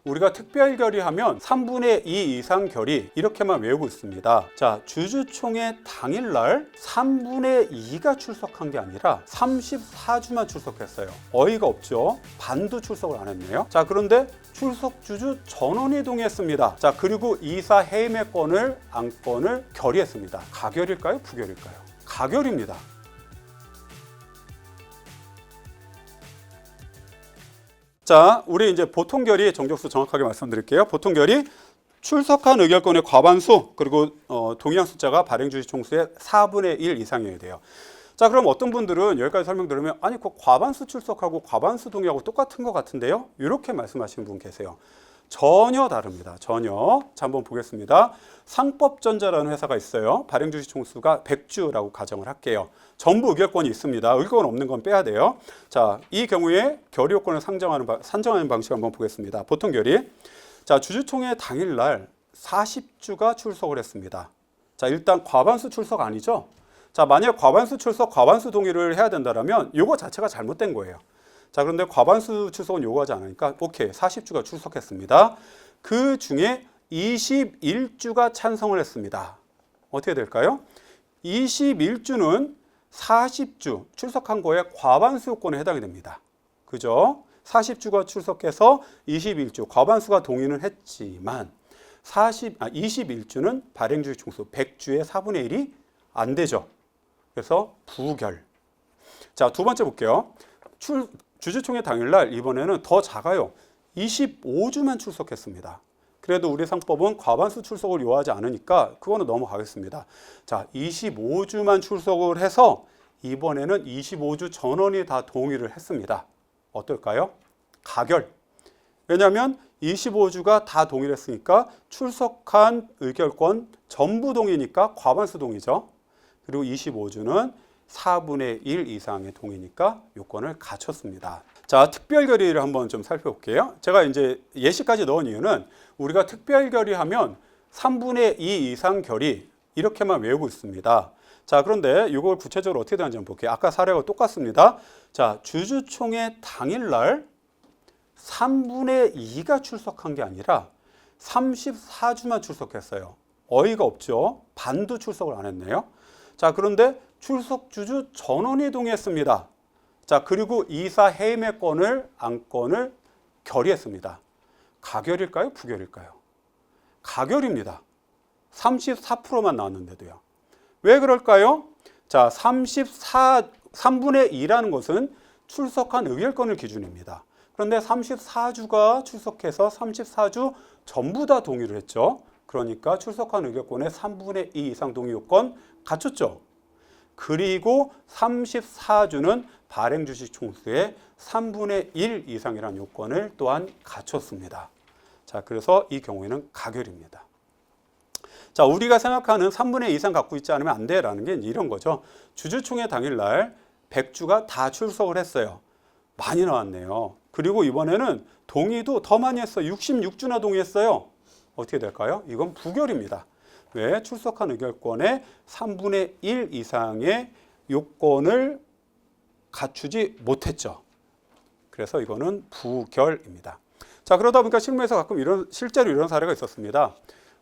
우리가 특별결의하면 3분의 2 이상 결의 이렇게만 외우고 있습니다. 자, 주주총회 당일날 3분의 2가 출석한 게 아니라 34주만 출석했어요. 어이가 없죠? 반도 출석을 안 했네요. 자, 그런데 출석 주주 전원이 동의했습니다. 자, 그리고 이사 해임의 건을 안건을 결의했습니다. 가결일까요? 부결일까요? 가결입니다. 자, 우리 이제 보통결의 정족수 정확하게 말씀드릴게요. 보통결의 출석한 의결권의 과반수 그리고 동의한 숫자가 발행주식 총수의 4분의 1 이상이어야 돼요. 자, 그럼 어떤 분들은 여기까지 설명 들으면 아니 그 과반수 출석하고 과반수 동의하고 똑같은 것 같은데요? 이렇게 말씀하시는 분 계세요. 전혀 다릅니다. 전혀. 자, 한번 보겠습니다. 상법전자라는 회사가 있어요. 발행주식 총수가 100주라고 가정을 할게요. 전부 의결권이 있습니다. 의결권 없는 건 빼야 돼요. 자, 이 경우에 결의요건을 산정하는 방식 한번 보겠습니다. 보통 결의. 자, 주주총회 당일날 40주가 출석을 했습니다. 자, 일단 과반수 출석 아니죠? 자, 만약 과반수 출석, 과반수 동의를 해야 된다면 요거 자체가 잘못된 거예요. 자, 그런데 과반수 출석은 요구하지 않으니까 오케이, 40주가 출석했습니다. 그 중에 21주가 찬성을 했습니다. 어떻게 될까요? 21주는 40주 출석한 거에 과반수 요건에 해당이 됩니다. 그죠? 40주가 출석해서 21주 과반수가 동의는 했지만 21주는 발행주식 총수 100주의 4분의 1이 안 되죠. 그래서 부결. 자, 두 번째 볼게요. 주주총회 당일날 이번에는 더 작아요. 25주만 출석했습니다. 그래도 우리 상법은 과반수 출석을 요하지 않으니까 그거는 넘어가겠습니다. 자, 25주만 출석을 해서 이번에는 25주 전원이 다 동의를 했습니다. 어떨까요? 가결. 왜냐하면 25주가 다 동의를 했으니까 출석한 의결권 전부 동의니까 과반수 동의죠. 그리고 25주는 4분의 1 이상의 동의니까 요건을 갖췄습니다. 자, 특별결의를 한번 좀 살펴볼게요. 제가 이제 예시까지 넣은 이유는 우리가 특별결의하면 3분의 2 이상 결의 이렇게만 외우고 있습니다. 자, 그런데 이걸 구체적으로 어떻게 되는지 한번 볼게요. 아까 사례가 똑같습니다. 자, 주주총회 당일날 3분의 2가 출석한 게 아니라 34주만 출석했어요. 어이가 없죠? 반도 출석을 안 했네요. 자, 그런데 출석 주주 전원이 동의했습니다. 자, 그리고 이사 해임의 건을 안건을 결의했습니다. 가결일까요? 부결일까요? 가결입니다. 34%만 나왔는데도요. 왜 그럴까요? 자, 3분의 2라는 것은 출석한 의결권을 기준입니다. 그런데 34주가 출석해서 34주 전부 다 동의를 했죠. 그러니까 출석한 의결권의 3분의 2 이상 동의 요건 갖췄죠. 그리고 34주는 발행주식 총수의 3분의 1 이상이라는 요건을 또한 갖췄습니다. 자, 그래서 이 경우에는 가결입니다. 자, 우리가 생각하는 3분의 2 이상 갖고 있지 않으면 안 돼라는 게 이런 거죠. 주주총회 당일날 100주가 다 출석을 했어요. 많이 나왔네요. 그리고 이번에는 동의도 더 많이 했어요. 66주나 동의했어요. 어떻게 될까요? 이건 부결입니다. 왜? 출석한 의결권의 3분의 1 이상의 요건을 갖추지 못했죠. 그래서 이거는 부결입니다. 자, 그러다 보니까 실무에서 가끔 실제로 이런 사례가 있었습니다.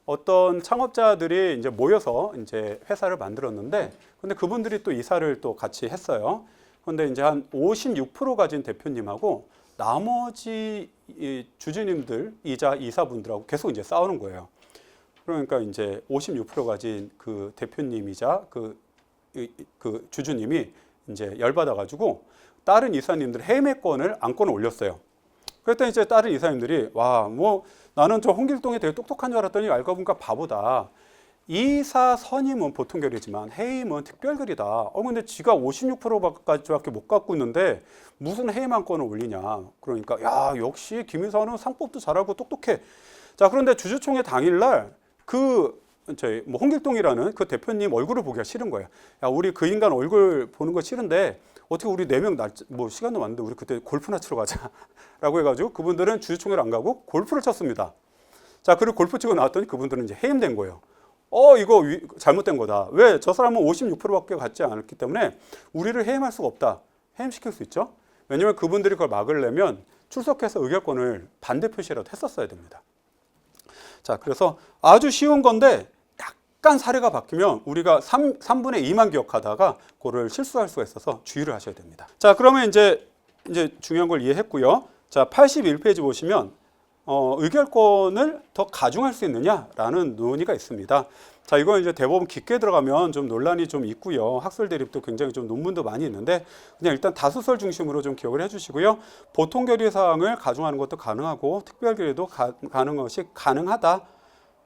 어떤 창업자들이 이제 모여서 이제 회사를 만들었는데, 근데 그분들이 또 이사를 또 같이 했어요. 근데 이제 한 56% 가진 대표님하고 나머지 주주님들이자 이사분들하고 계속 이제 싸우는 거예요. 그러니까 이제 56% 가진 그 대표님이자 그 주주님이 이제 열받아가지고 다른 이사님들 해임권을 안건을 올렸어요. 그랬더니 이제 다른 이사님들이 와, 뭐 나는 저 홍길동이 되게 똑똑한 줄 알았더니 알고 보니까 바보다. 이사 선임은 보통 결의지만 해임은 특별결의다. 근데 지가 56%까지밖에 못 갖고 있는데 무슨 해임 안건을 올리냐. 그러니까 야, 역시 김 이사는 상법도 잘하고 똑똑해. 자, 그런데 주주총회 당일날 뭐 홍길동이라는 그 대표님 얼굴을 보기가 싫은 거예요. 야, 우리 그 인간 얼굴 보는 거 싫은데 어떻게 우리 4명 뭐 시간도 많은데 우리 그때 골프나 치러 가자라고 해가지고 그분들은 주주총회를 안 가고 골프를 쳤습니다. 자, 그리고 골프 치고 나왔더니 그분들은 이제 해임된 거예요. 이거 잘못된 거다. 왜? 저 사람은 56%밖에 갖지 않았기 때문에 우리를 해임할 수가 없다. 해임시킬 수 있죠. 왜냐하면 그분들이 그걸 막으려면 출석해서 의결권을 반대 표시라도 했었어야 됩니다. 자, 그래서 아주 쉬운 건데 약간 사례가 바뀌면 우리가 3분의 2만 기억하다가 그거를 실수할 수가 있어서 주의를 하셔야 됩니다. 자, 그러면 이제 중요한 걸 이해했고요. 자, 81페이지 보시면 의결권을 더 가중할 수 있느냐라는 논의가 있습니다. 자, 이건 이제 대법원 깊게 들어가면 좀 논란이 좀 있고요. 학술 대립도 굉장히 좀 논문도 많이 있는데 그냥 일단 다수설 중심으로 좀 기억을 해주시고요. 보통 결의 사항을 가중하는 것도 가능하고 특별 결의도 가능한 것이 가능하다.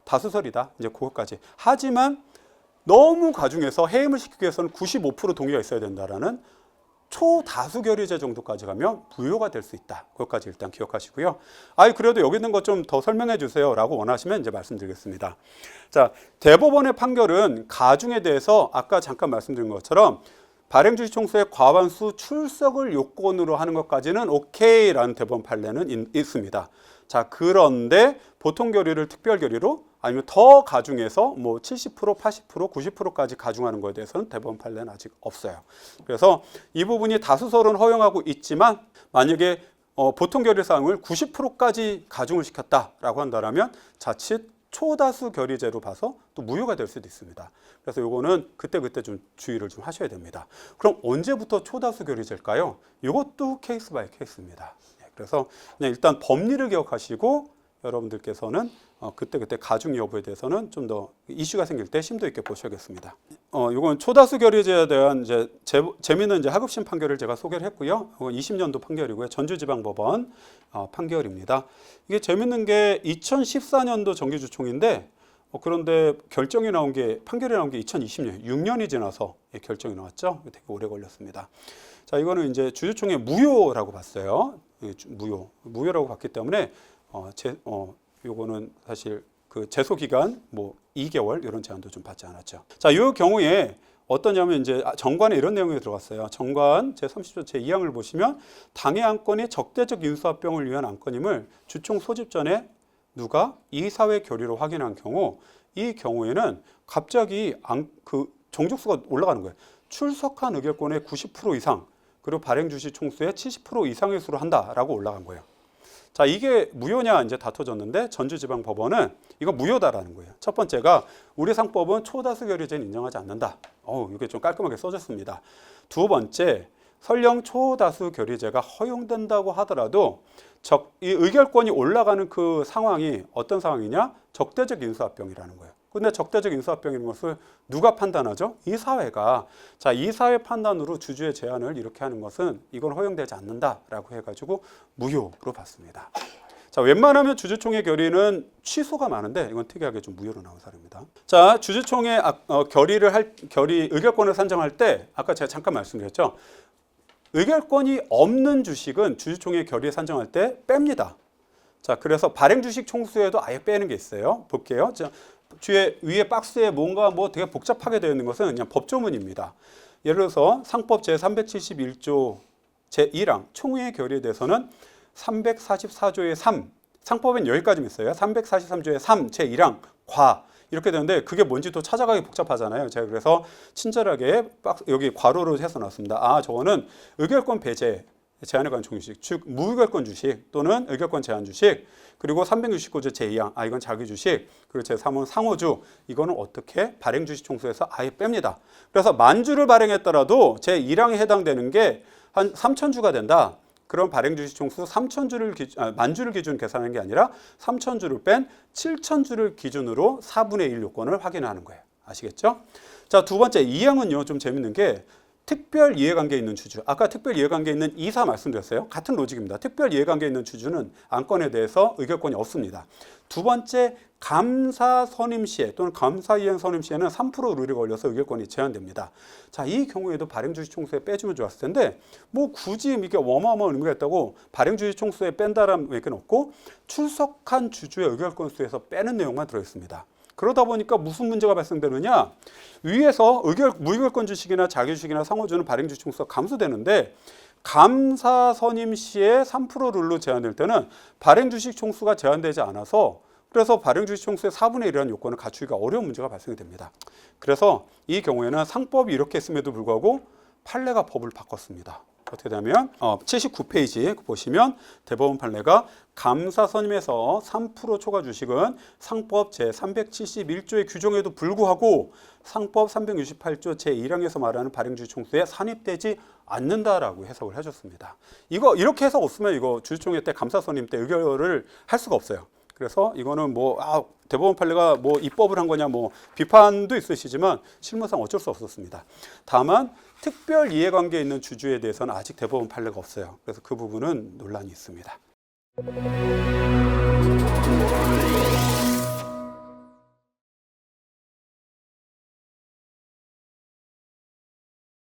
다수설이다. 이제 그것까지. 하지만 너무 가중해서 해임을 시키기 위해서는 95% 동의가 있어야 된다라는 초다수 결의제 정도까지 가면 무효가 될 수 있다. 그것까지 일단 기억하시고요. 그래도 여기 있는 것 좀 더 설명해 주세요 라고 원하시면 이제 말씀드리겠습니다. 자, 대법원의 판결은 가중에 대해서 아까 잠깐 말씀드린 것처럼 발행주식총수의 과반수 출석을 요건으로 하는 것까지는 오케이라는 대법원 판례는 있습니다. 자, 그런데 보통 결의를 특별 결의로 아니면 더 가중해서 뭐 70%, 80%, 90%까지 가중하는 것에 대해서는 대법원 판례는 아직 없어요. 그래서 이 부분이 다수설은 허용하고 있지만 만약에 보통 결의 사항을 90%까지 가중을 시켰다라고 한다면 자칫 초다수 결의제로 봐서 또 무효가 될 수도 있습니다. 그래서 요거는 그때 좀 주의를 좀 하셔야 됩니다. 그럼 언제부터 초다수 결의제일까요? 이것도 케이스 바이 케이스입니다. 그래서 그냥 일단 법리를 기억하시고 여러분들께서는 그때 가중 여부에 대해서는 좀 더 이슈가 생길 때 심도 있게 보셔야겠습니다. 이건 초다수 결의제에 대한 이제 재미있는 이제 하급심 판결을 제가 소개를 했고요. 20년도 판결이고요. 전주지방법원 판결입니다. 이게 재밌는 게 2014년도 정기주총인데 그런데 결정이 나온 게 판결이 나온 게 2020년, 6년이 지나서 결정이 나왔죠. 되게 오래 걸렸습니다. 자, 이거는 이제 주주총회 무효라고 봤어요. 무효라고 봤기 때문에 요거는 사실 그 제소 기간 뭐 2개월 이런 제한도 좀 받지 않았죠. 자, 이 경우에 어떠냐면 이제 정관에 이런 내용이 들어갔어요. 정관 제30조 제2항을 보시면 당해 안건이 적대적 인수합병을 위한 안건임을 주총 소집 전에 누가 이사회 결의로 확인한 경우 이 경우에는 갑자기 그 정족수가 올라가는 거예요. 출석한 의결권의 90% 이상 그리고 발행주식 총수의 70% 이상의 수로 한다라고 올라간 거예요. 자, 이게 무효냐 이제 다퉈졌는데 전주지방법원은 이거 무효다라는 거예요. 첫 번째가 우리 상법은 초다수 결의제는 인정하지 않는다. 이게 좀 깔끔하게 써졌습니다. 두 번째, 설령 초다수 결의제가 허용된다고 하더라도 이 의결권이 올라가는 그 상황이 어떤 상황이냐? 적대적 인수합병이라는 거예요. 근데 적대적 인수합병인 것을 누가 판단하죠? 이 사회가. 자, 이 사회 판단으로 주주의 제한을 이렇게 하는 것은 이건 허용되지 않는다라고 해가지고 무효로 봤습니다. 자, 웬만하면 주주총회 결의는 취소가 많은데 이건 특이하게 좀 무효로 나온 사례입니다. 자, 주주총회 의결권을 산정할 때 아까 제가 잠깐 말씀드렸죠. 의결권이 없는 주식은 주주총회 결의 산정할 때 뺍니다. 자, 그래서 발행주식 총수에도 아예 빼는 게 있어요. 볼게요. 자, 위에 박스에 뭔가 되게 복잡하게 되어 있는 것은 그냥 법조문입니다. 예를 들어서 상법 제371조 제1항 총회 결의에 대해서는 344조의 3 상법엔 여기까지 있어요. 343조의 3 제1항 과 이렇게 되는데 그게 뭔지 또 찾아가기 복잡하잖아요. 제가 그래서 친절하게 여기 괄호로 해서 놨습니다. 저거는 의결권 배제 제한에 관한 총주식, 즉 무의결권 주식 또는 의결권 제한 주식, 그리고 369조 제2항, 이건 자기 주식, 그리고 제3호는 상호주, 이거는 어떻게 발행 주식 총수에서 아예 뺍니다. 그래서 만주를 발행했더라도 제1항에 해당되는 게 한 3,000주가 된다. 그럼 발행 주식 총수 1000주를 기준 계산하는 게 아니라 3000주를 뺀 7000주를 기준으로 4분의 1 요건을 확인하는 거예요. 아시겠죠? 자, 두 번째 2항은요 좀 재밌는 게 특별 이해관계 있는 주주. 아까 특별 이해관계 있는 이사 말씀드렸어요. 같은 로직입니다. 특별 이해관계 있는 주주는 안건에 대해서 의결권이 없습니다. 두 번째, 감사 선임 시에 또는 감사 이행 선임 시에는 3% 룰이 걸려서 의결권이 제한됩니다. 자, 이 경우에도 발행주식 총수에 빼주면 좋았을 텐데 굳이 이게 어마어마한 의미가 있다고 발행주식 총수에 뺀다라는 얘기는 없고 출석한 주주의 의결권 수에서 빼는 내용만 들어있습니다. 그러다 보니까 무슨 문제가 발생되느냐? 위에서 무의결권 주식이나 자기 주식이나 상호주는 발행주식 총수가 감소되는데 감사 선임 시에 3% 룰로 제한될 때는 발행주식 총수가 제한되지 않아서 그래서 발행주식 총수의 4분의 1이라는 요건을 갖추기가 어려운 문제가 발생이 됩니다. 그래서 이 경우에는 상법이 이렇게 했음에도 불구하고 판례가 법을 바꿨습니다. 어떻게 되냐면 79페이지 보시면 대법원 판례가 감사 선임에서 3% 초과 주식은 상법 제371조의 규정에도 불구하고 상법 368조 제1항에서 말하는 발행주주 총수에 산입되지 않는다라고 해석을 해줬습니다. 이거 이렇게 해석 없으면 이거 주주총회 때 감사 선임 때 의결을 할 수가 없어요. 그래서 이거는 대법원 판례가 입법을 한 거냐 비판도 있으시지만 실무상 어쩔 수 없었습니다. 다만 특별 이해관계에 있는 주주에 대해서는 아직 대법원 판례가 없어요. 그래서 그 부분은 논란이 있습니다.